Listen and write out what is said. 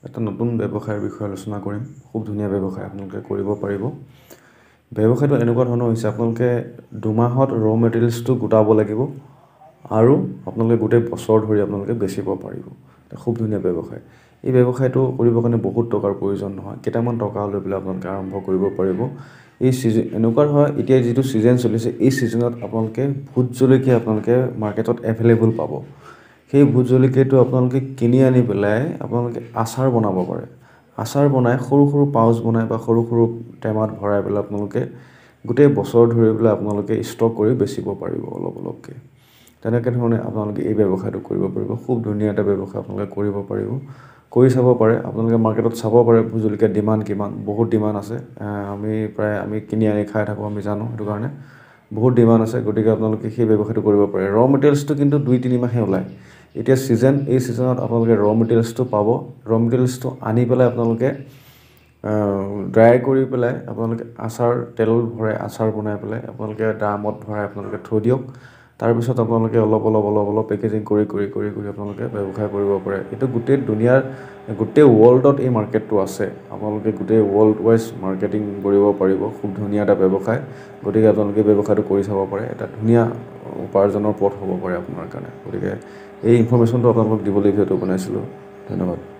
এটা নতুন ব্যৱসায়ৰ বিষয়ে আলোচনা কৰিম। খুব ধুনীয়া ব্যৱসায় আপোনালোকে কৰিব পাৰিব। ব্যৱসায়টো এনেকুৱা ধৰণৰ হৈছে আপোনালোকে 2 মাহত ৰ মেটেৰিয়েলছটো গোটাব লাগিব আৰু আপোনালোকে গোটেই বছৰ ধৰি আপোনালোকে বেচিব পাৰিব। এটা খুব ধুনীয়া ব্যৱসায়। এই ব্যৱসায়টো কৰিবৰ কাৰণে বহুত টকাৰ প্ৰয়োজন নহয়। কেইটামান টকা লৈ পেলাই আপোনালোকে আৰম্ভ কৰিব পাৰিব। এই সিজন এনেকুৱা হয় এতিয়া যিটো সিজন চলিছে এই সিজনত আপোনালোকে ভোট জলকীয়া আপোনালোকে মাৰ্কেটত এভেইলেবল পাব। সেই ভোট জলকীয়াটো আপোনালোকে কিনি আনি পেলাই আপোনালোকে আচাৰ বনাব পাৰে। আচাৰ বনাই সৰু সৰু পাউচ বনাই বা সৰু সৰু টেমাত ভৰাই পেলাই আপোনালোকে গোটেই বছৰ ধৰি পেলাই আপোনালোকে ষ্টক কৰি বেচিব পাৰিব অলপ অলপকৈ। তেনেকৈ ধৰণে আপোনালোকে এই ব্যৱসায়টো কৰিব পাৰিব। খুব ধুনীয়া এটা ব্যৱসায় আপোনালোকে কৰিব পাৰিব। কৰি চাব পাৰে। আপোনালোকে মাৰ্কেটত চাব পাৰে ভোট জলকীয়াৰ ডিমাণ্ড কিমান। বহুত ডিমাণ্ড আছে। আমি কিনি আনি খাই থাকোঁ, আমি জানো। সেইটো কাৰণে বহুত ডিমাণ্ড আছে। গতিকে আপোনালোকে সেই ব্যৱসায়টো কৰিব পাৰে। ৰ মেটেৰিয়েলছটো কিন্তু 2-3 মাহে ওলায়। এতিয়া সিজন এই সিজনত আপোনালোকে ৰ মেটেৰিয়েলছটো পাব। ৰ মেটেৰিয়েলছটো আনি পেলাই আপোনালোকে ড্ৰাই কৰি পেলাই আপোনালোকে আচাৰ তেলত ভৰাই আচাৰ বনাই পেলাই আপোনালোকে ড্ৰামত ভৰাই আপোনালোকে থৈ দিয়ক। তাৰপিছত আপোনালোকে অলপ পেকেজিং কৰি আপোনালোকে ব্যৱসায় কৰিব পাৰে। এইটো গোটেই দুনিয়াৰ গোটেই ৱৰ্ল্ডত এই মাৰ্কেটটো আছে। আপোনালোকে গোটেই ৱৰ্ল্ড ৱাইজ মাৰ্কেটিং কৰিব পাৰিব। খুব ধুনীয়া এটা ব্যৱসায়। গতিকে আপোনালোকে ব্যৱসায়টো কৰি চাব পাৰে। এটা ধুনীয়া উপাৰ্জনৰ পথ হ'ব পাৰে আপোনাৰ কাৰণে। গতিকে এই ইনফৰমেশ্যনটো আপোনালোকক দিবলৈ ভিডিঅ'টো বনাইছিলোঁ। ধন্যবাদ।